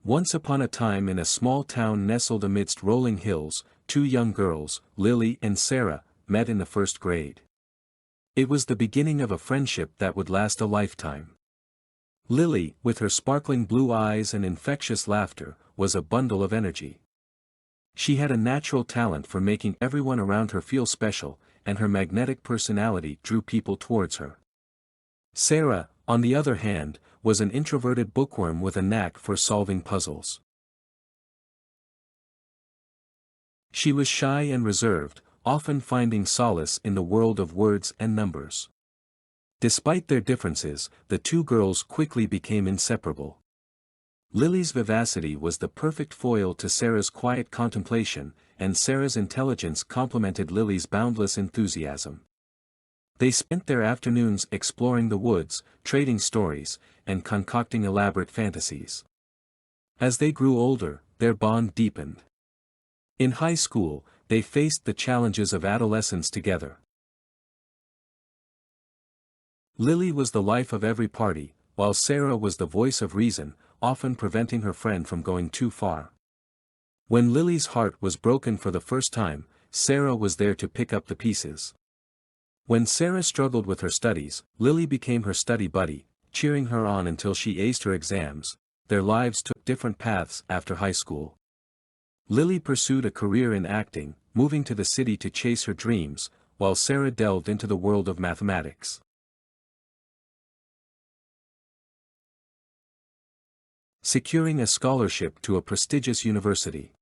Once upon a time in a small town nestled amidst rolling hills, two young girls, Lily and Sarah, met in the first grade. It was the beginning of a friendship that would last a lifetime. Lily, with her sparkling blue eyes and infectious laughter, was a bundle of energy. She had a natural talent for making everyone around her feel special, and her magnetic personality drew people towards her. Sarah, on the other hand, was an introverted bookworm with a knack for solving puzzles. She was shy and reserved, often finding solace in the world of words and numbers. Despite their differences, the two girls quickly became inseparable. Lily's vivacity was the perfect foil to Sarah's quiet contemplation, and Sarah's intelligence complemented Lily's boundless enthusiasm. They spent their afternoons exploring the woods, trading stories, and concocting elaborate fantasies. As they grew older, their bond deepened. In high school, they faced the challenges of adolescence together. Lily was the life of every party, while Sarah was the voice of reason, often preventing her friend from going too far. When Lily's heart was broken for the first time, Sarah was there to pick up the pieces. When Sarah struggled with her studies, Lily became her study buddy, cheering her on until she aced her exams. Their lives took different paths after high school. Lily pursued a career in acting, moving to the city to chase her dreams, while Sarah delved into the world of mathematics. Securing a scholarship to a prestigious university.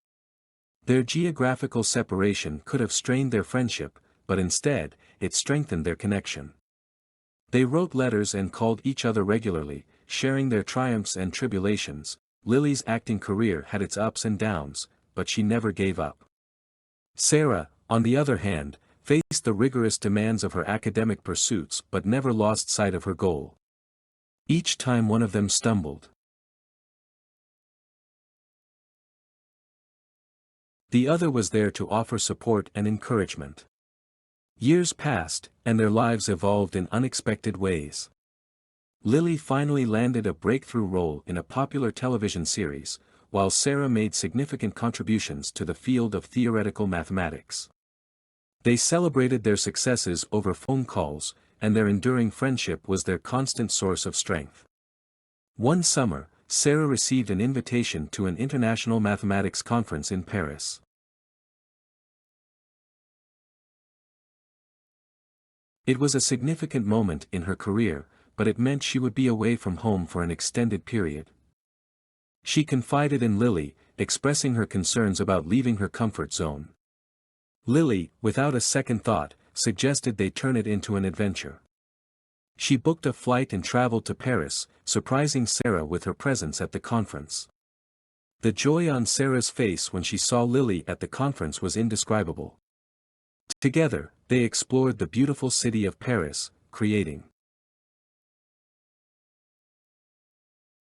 Their geographical separation could have strained their friendship, but instead, it strengthened their connection. They wrote letters and called each other regularly, sharing their triumphs and tribulations. Lily's acting career had its ups and downs, but she never gave up. Sarah, on the other hand, faced the rigorous demands of her academic pursuits but never lost sight of her goal. Each time one of them stumbled, the other was there to offer support and encouragement. Years passed, and their lives evolved in unexpected ways. Lily finally landed a breakthrough role in a popular television series, while Sarah made significant contributions to the field of theoretical mathematics. They celebrated their successes over phone calls, and their enduring friendship was their constant source of strength. One summer, Sarah received an invitation to an international mathematics conference in Paris. It was a significant moment in her career, but it meant she would be away from home for an extended period. She confided in Lily, expressing her concerns about leaving her comfort zone. Lily, without a second thought, suggested they turn it into an adventure. She booked a flight and traveled to Paris, surprising Sarah with her presence at the conference. The joy on Sarah's face when she saw Lily at the conference was indescribable. Together, they explored the beautiful city of Paris, creating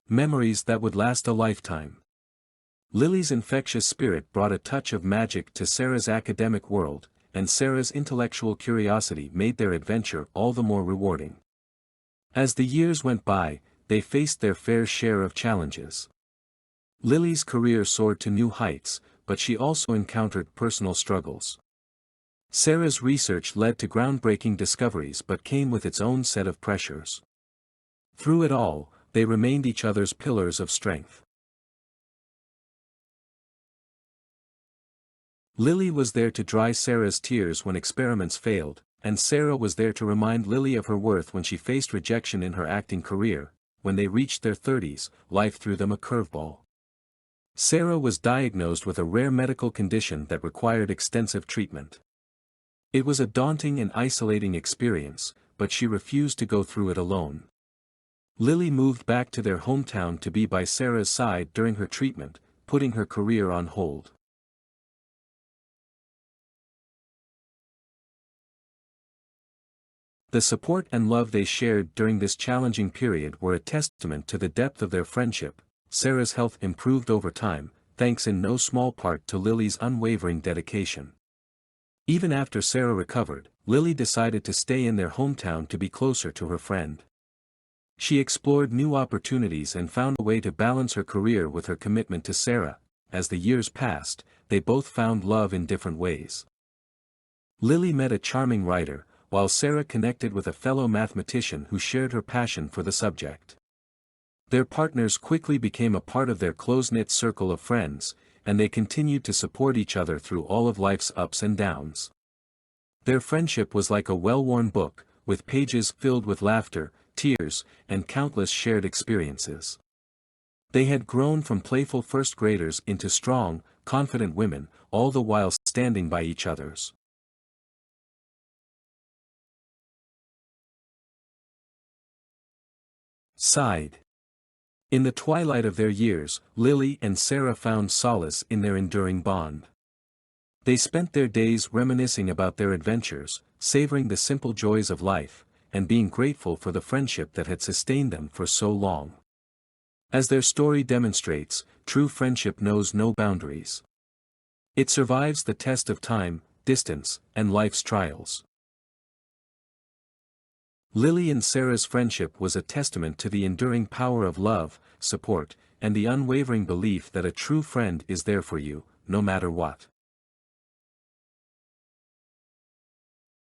memories that would last a lifetime. Lily's infectious spirit brought a touch of magic to Sarah's academic world, and Sarah's intellectual curiosity made their adventure all the more rewarding. As the years went by, they faced their fair share of challenges. Lily's career soared to new heights, but she also encountered personal struggles. Sarah's research led to groundbreaking discoveries but came with its own set of pressures. Through it all, they remained each other's pillars of strength. Lily was there to dry Sarah's tears when experiments failed, and Sarah was there to remind Lily of her worth when she faced rejection in her acting career. When they reached their 30s, life threw them a curveball. Sarah was diagnosed with a rare medical condition that required extensive treatment. It was a daunting and isolating experience, but she refused to go through it alone. Lily moved back to their hometown to be by Sarah's side during her treatment, putting her career on hold. The support and love they shared during this challenging period were a testament to the depth of their friendship. Sarah's health improved over time, thanks in no small part to Lily's unwavering dedication. Even after Sarah recovered, Lily decided to stay in their hometown to be closer to her friend. She explored new opportunities and found a way to balance her career with her commitment to Sarah. As the years passed, they both found love in different ways. Lily met a charming writer, while Sarah connected with a fellow mathematician who shared her passion for the subject. Their partners quickly became a part of their close-knit circle of friends, and they continued to support each other through all of life's ups and downs. Their friendship was like a well-worn book, with pages filled with laughter, tears, and countless shared experiences. They had grown from playful first graders into strong, confident women, all the while standing by each other's side. In the twilight of their years, Lily and Sarah found solace in their enduring bond. They spent their days reminiscing about their adventures, savoring the simple joys of life, and being grateful for the friendship that had sustained them for so long. As their story demonstrates, true friendship knows no boundaries. It survives the test of time, distance, and life's trials. Lily and Sarah's friendship was a testament to the enduring power of love, support, and the unwavering belief that a true friend is there for you, no matter what.